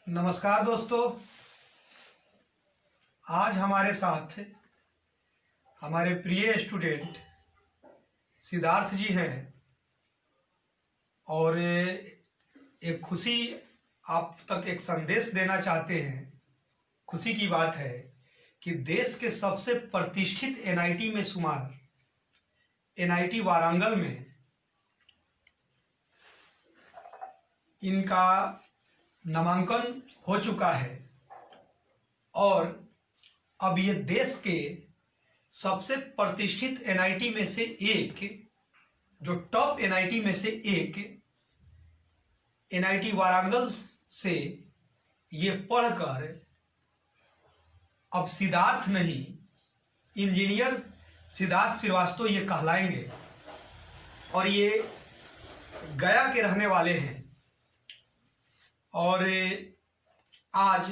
नमस्कार दोस्तों। आज हमारे साथ हमारे प्रिय स्टूडेंट सिद्धार्थ जी हैं और एक खुशी आप तक एक संदेश देना चाहते हैं। खुशी की बात है कि देश के सबसे प्रतिष्ठित एनआईटी में शुमार एनआईटी वारंगल में इनका नामांकन हो चुका है और अब ये देश के सबसे प्रतिष्ठित एनआईटी में से एक, जो टॉप एनआईटी में से एक एनआईटी वारंगल से ये पढ़कर अब सिद्धार्थ नहीं, इंजीनियर सिद्धार्थ श्रीवास्तव ये कहलाएंगे और ये गया के रहने वाले हैं और आज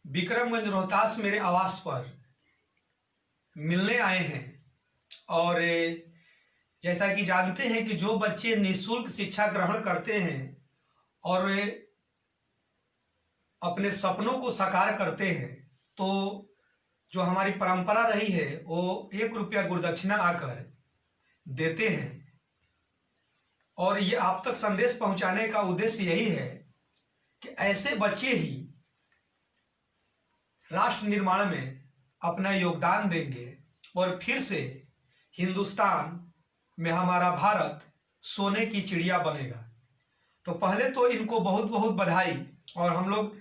विक्रमगंज रोहतास मेरे आवास पर मिलने आए हैं। और जैसा कि जानते हैं कि जो बच्चे निःशुल्क शिक्षा ग्रहण करते हैं और अपने सपनों को साकार करते हैं, तो जो हमारी परंपरा रही है वो 1 रुपया गुरुदक्षिणा आकर देते हैं। और ये आप तक संदेश पहुंचाने का उद्देश्य यही है कि ऐसे बच्चे ही राष्ट्र निर्माण में अपना योगदान देंगे और फिर से हिंदुस्तान में हमारा भारत सोने की चिड़िया बनेगा। तो पहले तो इनको बहुत बहुत बधाई। और हम लोग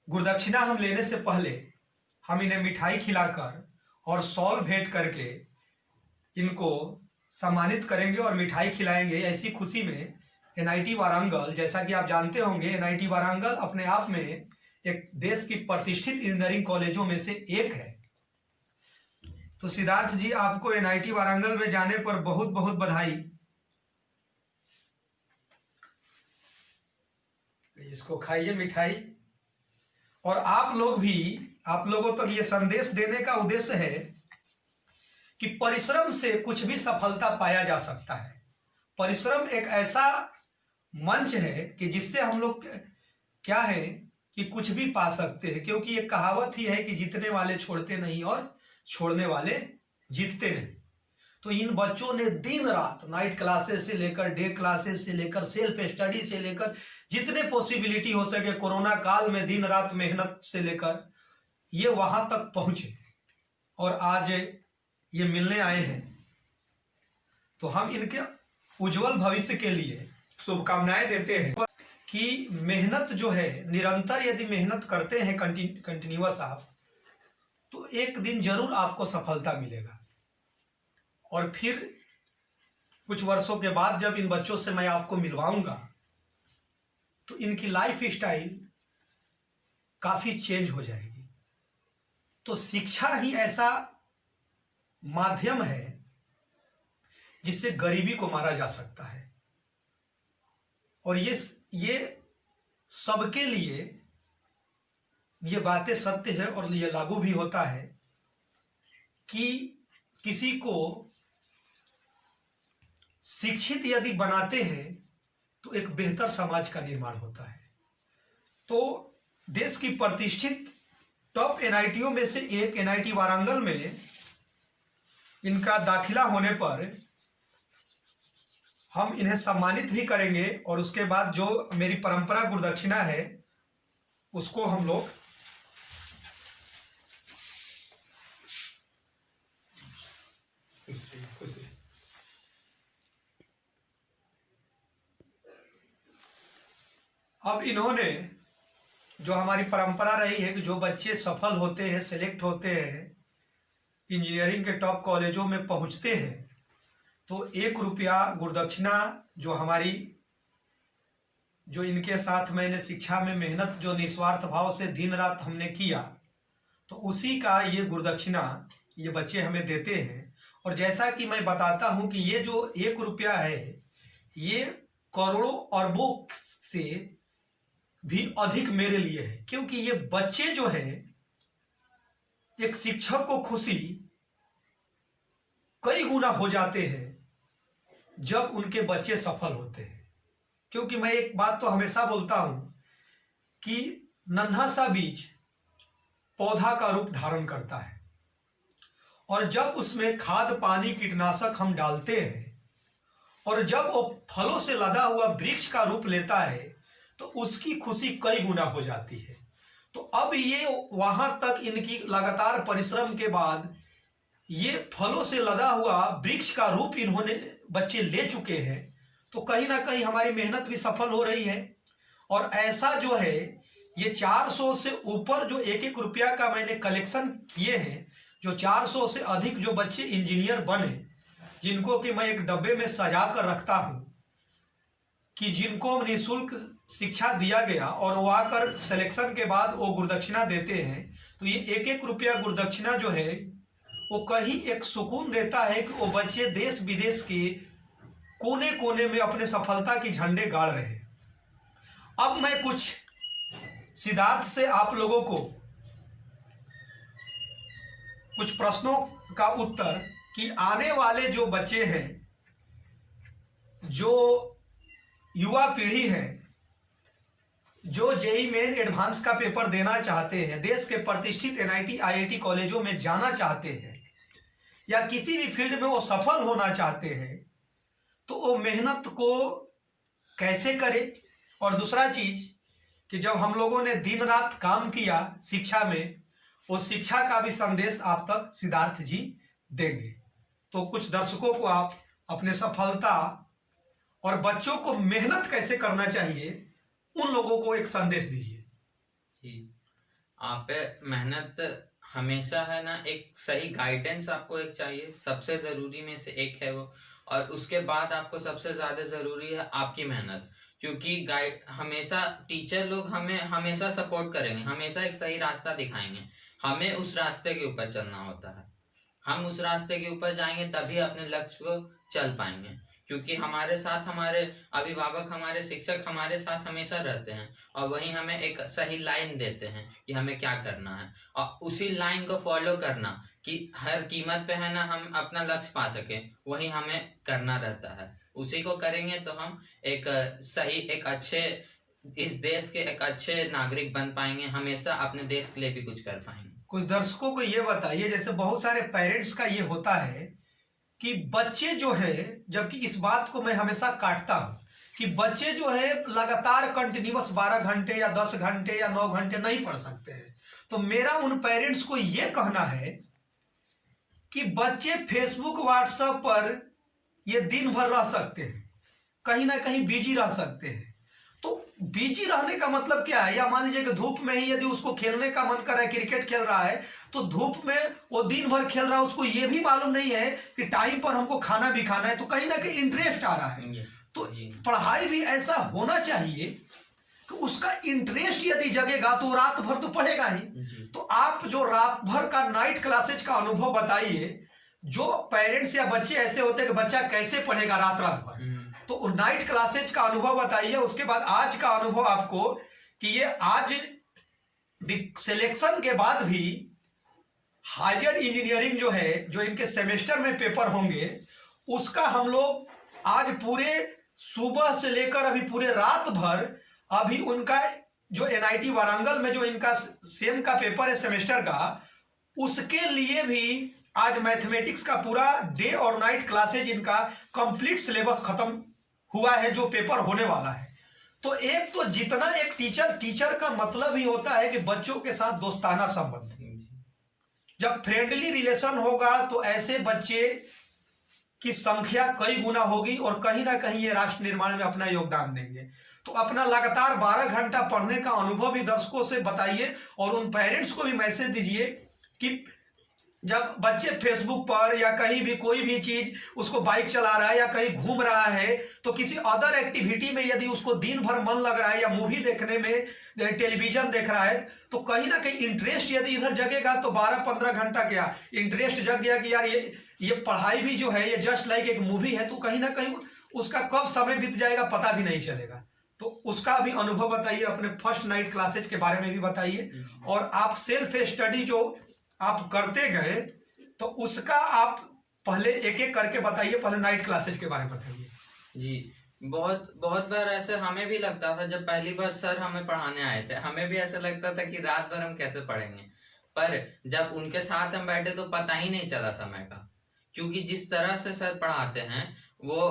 गुरुदक्षिणा हम लेने से पहले हम इन्हें मिठाई खिलाकर और शॉल भेंट करके इनको सम्मानित करेंगे और मिठाई खिलाएंगे। ऐसी खुशी में एनआईटी वारंगल, जैसा कि आप जानते होंगे, एनआईटी वारंगल अपने आप में एक देश की प्रतिष्ठित इंजीनियरिंग कॉलेजों में से एक है। तो सिद्धार्थ जी, आपको एनआईटी वारंगल में जाने पर बहुत बहुत बधाई। इसको खाइए मिठाई। और आप लोग भी, आप लोगों तक ये संदेश देने का उद्देश्य है कि परिश्रम से कुछ भी सफलता पाया जा सकता है। परिश्रम एक ऐसा मंच है कि जिससे हम लोग क्या है कि कुछ भी पा सकते हैं, क्योंकि ये कहावत ही है कि जीतने वाले छोड़ते नहीं और छोड़ने वाले जीतते नहीं। तो इन बच्चों ने दिन रात नाइट क्लासेस से लेकर डे क्लासेस से लेकर सेल्फ स्टडी से लेकर जितने पॉसिबिलिटी हो सके कोरोना काल में दिन रात मेहनत से लेकर ये वहां तक पहुंचे और आज ये मिलने आए हैं। तो हम इनके उज्जवल भविष्य के लिए शुभकामनाएं देते हैं कि मेहनत जो है, निरंतर यदि मेहनत करते हैं कंटिन्यूअस आप, तो एक दिन जरूर आपको सफलता मिलेगा। और फिर कुछ वर्षों के बाद जब इन बच्चों से मैं आपको मिलवाऊंगा तो इनकी लाइफ स्टाइल काफी चेंज हो जाएगी। तो शिक्षा ही ऐसा माध्यम है जिससे गरीबी को मारा जा सकता है। और ये सबके लिए ये बातें सत्य है और ये लागू भी होता है कि किसी को शिक्षित यदि बनाते हैं तो एक बेहतर समाज का निर्माण होता है। तो देश की प्रतिष्ठित टॉप एनआईटीओ में से एक एनआईटी वारंगल में इनका दाखिला होने पर हम इन्हें सम्मानित भी करेंगे और उसके बाद जो मेरी परंपरा गुरुदक्षिणा है उसको हम लोग अब इन्होंने, जो हमारी परंपरा रही है कि जो बच्चे सफल होते हैं, सिलेक्ट होते हैं, इंजीनियरिंग के टॉप कॉलेजों में पहुंचते हैं, तो 1 रुपया गुरुदक्षिणा जो इनके साथ मैंने शिक्षा में मेहनत जो निस्वार्थ भाव से दिन रात हमने किया, तो उसी का ये गुरुदक्षिणा ये बच्चे हमें देते हैं। और जैसा कि मैं बताता हूं कि ये जो 1 रुपया है ये करोड़ों अरबों से भी अधिक मेरे लिए है, क्योंकि ये बच्चे जो है, एक शिक्षक को खुशी कई गुना हो जाते हैं जब उनके बच्चे सफल होते हैं। क्योंकि मैं एक बात तो हमेशा बोलता हूं कि नन्हा सा बीज पौधा का रूप धारण करता है, और जब उसमें खाद पानी कीटनाशक हम डालते हैं और जब वो फलों से लदा हुआ वृक्ष का रूप लेता है तो उसकी खुशी कई गुना हो जाती है। तो अब ये वहां तक इनकी लगातार परिश्रम के बाद ये फलों से लदा हुआ वृक्ष का रूप इन्होंने बच्चे ले चुके हैं, तो कहीं ना कहीं हमारी मेहनत भी सफल हो रही है। और ऐसा जो है ये 400 से ऊपर जो एक एक रुपया का मैंने कलेक्शन किए हैं, जो 400 से अधिक जो बच्चे इंजीनियर बने, जिनको कि मैं एक डब्बे में सजा कर रखता हूं, कि जिनको निःशुल्क शिक्षा दिया गया और वो आकर सिलेक्शन के बाद वो गुरुदक्षिणा देते हैं, तो ये एक एक रुपया गुरुदक्षिणा जो है वो कहीं एक सुकून देता है कि वो बच्चे देश विदेश के कोने कोने में अपने सफलता की झंडे गाड़ रहे हैं। अब मैं कुछ सिद्धार्थ से आप लोगों को कुछ प्रश्नों का उत्तर, कि आने वाले जो बच्चे हैं, जो युवा पीढ़ी है, जो जेईई मेन एडवांस का पेपर देना चाहते हैं, देश के प्रतिष्ठित एनआईटी आईआईटी कॉलेजों में जाना चाहते हैं, या किसी भी फील्ड में वो सफल होना चाहते हैं, तो वो मेहनत को कैसे करें। और दूसरा चीज कि जब हम लोगों ने दिन रात काम किया शिक्षा में, उस शिक्षा का भी संदेश आप तक सिद्धार्थ जी देंगे। तो कुछ दर्शकों को आप अपने सफलता और बच्चों को मेहनत कैसे करना चाहिए, उन लोगों को एक संदेश दीजिए। जी, आप मेहनत हमेशा है ना, एक सही गाइडेंस आपको एक चाहिए, सबसे ज़रूरी में से एक है वो। और उसके बाद आपको सबसे ज़्यादा ज़रूरी है आपकी मेहनत, क्योंकि गाइड हमेशा टीचर लोग हमें हमेशा सपोर्ट करेंगे, हमेशा एक सही रास्ता दिखाएंगे, हमें उस रास्ते के ऊपर चलना होता है। हम उस रास्ते के ऊपर जाएंगे तभी अपने लक्ष्य को चल पाएंगे, क्योंकि हमारे साथ हमारे अभिभावक, हमारे शिक्षक हमारे साथ हमेशा रहते हैं और वही हमें एक सही लाइन देते हैं कि हमें क्या करना है, और उसी लाइन को फॉलो करना कि हर कीमत पे है ना हम अपना लक्ष्य पा सकें, वही हमें करना रहता है। उसी को करेंगे तो हम एक सही, एक अच्छे, इस देश के एक अच्छे नागरिक बन पाएंगे, हमेशा अपने देश के लिए भी कुछ कर पाएंगे। कुछ दर्शकों को ये बताइए, जैसे बहुत सारे पेरेंट्स का ये होता है कि बच्चे जो है, जबकि इस बात को मैं हमेशा काटता हूं कि बच्चे जो है लगातार कंटिन्यूअस 12 घंटे या 10 घंटे या 9 घंटे नहीं पढ़ सकते हैं। तो मेरा उन पेरेंट्स को ये कहना है कि बच्चे फेसबुक व्हाट्सएप पर ये दिन भर रह सकते हैं, कहीं ना कहीं बिजी रह सकते हैं। तो बिजी रहने का मतलब क्या है, या मान लीजिए कि धूप में ही यदि उसको खेलने का मन कर रहा है, क्रिकेट खेल रहा है, तो धूप में वो दिन भर खेल रहा है, उसको ये भी मालूम नहीं है कि टाइम पर हमको खाना भी खाना है, तो कहीं ना कहीं इंटरेस्ट आ रहा है। तो पढ़ाई भी ऐसा होना चाहिए कि उसका इंटरेस्ट यदि जगेगा तो रात भर तो पढ़ेगा ही। तो आप जो रात भर का नाइट क्लासेज का अनुभव बताइए, जो पेरेंट्स या बच्चे ऐसे होते हैं कि बच्चा कैसे पढ़ेगा रात रात भर, तो नाइट क्लासेज का अनुभव बताइए। उसके बाद आज का अनुभव आपको कि ये आज सिलेक्शन के बाद भी हायर इंजीनियरिंग जो है, जो इनके सेमेस्टर में पेपर होंगे, उसका हम लोग आज पूरे सुबह से लेकर अभी पूरे रात भर, अभी उनका जो एनआईटी वारंगल में जो इनका सेम का पेपर है सेमेस्टर का, उसके लिए भी आज मैथमेटिक्स का पूरा डे और नाइट क्लासेज इनका कंप्लीट सिलेबस खत्म हुआ है, जो पेपर होने वाला है। तो एक तो जितना एक टीचर का मतलब ही होता है कि बच्चों के साथ दोस्ताना संबंध, जब फ्रेंडली रिलेशन होगा तो ऐसे बच्चे की संख्या कई गुना होगी और कहीं ना कहीं ये राष्ट्र निर्माण में अपना योगदान देंगे। तो अपना लगातार 12 घंटा पढ़ने का अनुभव भी दर्शकों से बताइए, और उन पेरेंट्स को भी मैसेज दीजिए कि जब बच्चे फेसबुक पर या कहीं भी कोई भी चीज, उसको बाइक चला रहा है या कहीं घूम रहा है, तो किसी अदर एक्टिविटी में यदि उसको दिन भर मन लग रहा है, या मूवी देखने में, टेलीविजन देख रहा है, तो कहीं ना कहीं इंटरेस्ट यदि इधर जगेगा तो 12-15 घंटा क्या इंटरेस्ट जग गया कि यार ये पढ़ाई भी जो है ये जस्ट लाइक एक मूवी है, तो कहीं ना कहीं उसका कब समय बीत जाएगा पता भी नहीं चलेगा। तो उसका भी अनुभव बताइए, अपने फर्स्ट नाइट क्लासेज के बारे में भी बताइए, और आप सेल्फ स्टडी जो आप करते गए तो उसका आप पहले एक एक करके बताइए। पहले नाइट क्लासेज के बारे में बताइए। जी, बहुत बहुत बार ऐसे हमें भी लगता था, जब पहली बार सर हमें पढ़ाने आए थे हमें भी ऐसा लगता था कि रात भर हम कैसे पढ़ेंगे, पर जब उनके साथ हम बैठे तो पता ही नहीं चला समय का, क्योंकि जिस तरह से सर पढ़ाते हैं वो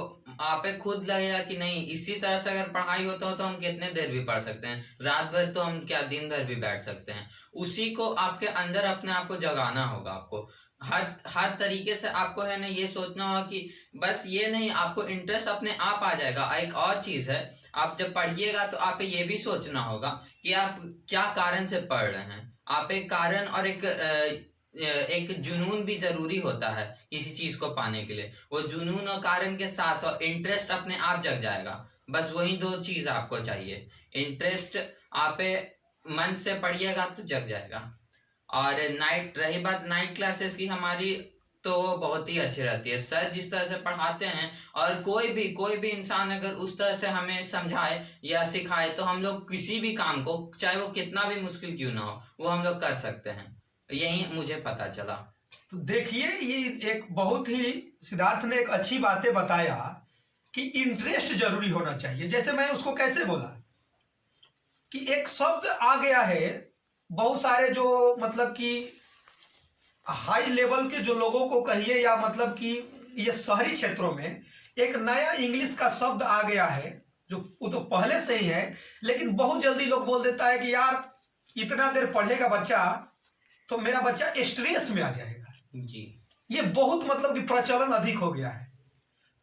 आपे खुद लगेगा कि नहीं, इसी तरह से अगर पढ़ाई होता हो तो हम कितने देर भी पढ़ सकते हैं, रात भर तो हम क्या दिन भर भी बैठ सकते हैं। उसी को आपके अंदर अपने आप को जगाना होगा, आपको हर तरीके से आपको है ना ये सोचना होगा कि बस ये नहीं, आपको इंटरेस्ट अपने आप आ जाएगा। एक और चीज है, आप जब पढ़िएगा तो आप ये भी सोचना होगा कि आप क्या कारण से पढ़ रहे हैं। आप एक कारण और एक जुनून भी जरूरी होता है किसी चीज को पाने के लिए, वो जुनून और कारण के साथ और इंटरेस्ट अपने आप जग जाएगा। बस वही दो चीज आपको चाहिए, इंटरेस्ट आप मन से पढ़िएगा तो जग जाएगा। और रही बात नाइट क्लासेस की हमारी, तो बहुत ही अच्छी रहती है। सर जिस तरह से पढ़ाते हैं और कोई भी इंसान अगर उस तरह से हमें समझाए या सिखाए तो हम लोग किसी भी काम को, चाहे वो कितना भी मुश्किल क्यों ना हो, वो हम लोग कर सकते हैं। यही मुझे पता चला। तो देखिए, ये एक बहुत ही सिद्धार्थ ने एक अच्छी बातें बताया कि इंटरेस्ट जरूरी होना चाहिए। जैसे मैं उसको कैसे बोला कि एक शब्द आ गया है, बहुत सारे जो मतलब कि हाई लेवल के जो लोगों को कहिए या मतलब कि ये शहरी क्षेत्रों में एक नया इंग्लिश का शब्द आ गया है, जो वो तो पहले से ही है, लेकिन बहुत जल्दी लोग बोल देता है कि यार इतना देर पढ़ेगा बच्चा तो मेरा बच्चा स्ट्रेस में आ जाएगा जी। ये बहुत मतलब कि प्रचलन अधिक हो गया है।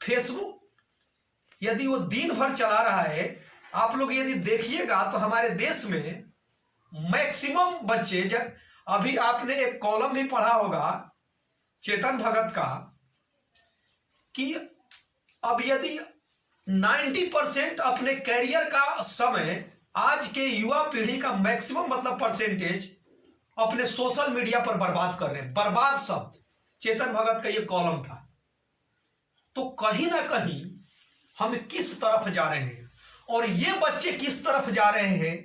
फेसबुक यदि वो दिन भर चला रहा है, आप लोग यदि देखिएगा तो हमारे देश में मैक्सिमम बच्चे, जब अभी आपने एक कॉलम भी पढ़ा होगा चेतन भगत का कि अब यदि 90% अपने कैरियर का समय आज के युवा पीढ़ी का मैक्सिमम मतलब परसेंटेज अपने सोशल मीडिया पर बर्बाद कर रहे हैं। बर्बाद शब्द चेतन भगत का ये कॉलम था। तो कहीं ना कहीं हम किस तरफ जा रहे हैं, और ये बच्चे किस तरफ जा रहे हैं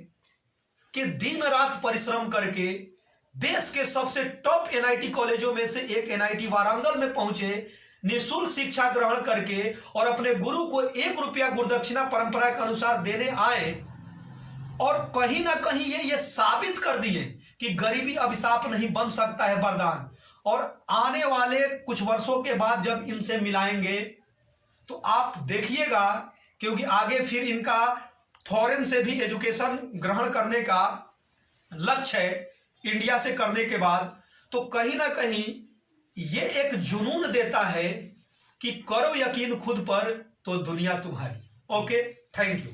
कि दिन रात परिश्रम करके देश के सबसे टॉप एनआईटी कॉलेजों में से एक एनआईटी वारंगल में पहुंचे, निःशुल्क शिक्षा ग्रहण करके और अपने गुरु को 1 रुपया गुरुदक्षिणा परंपरा के अनुसार देने आए, और कहीं ना कहीं ये साबित कर दिए कि गरीबी अभिशाप नहीं बन सकता है वरदान। और आने वाले कुछ वर्षों के बाद जब इनसे मिलाएंगे तो आप देखिएगा, क्योंकि आगे फिर इनका फॉरेन से भी एजुकेशन ग्रहण करने का लक्ष्य है इंडिया से करने के बाद, तो कहीं ना कहीं ये एक जुनून देता है कि करो यकीन खुद पर तो दुनिया तुम्हारी। Okay, thank you.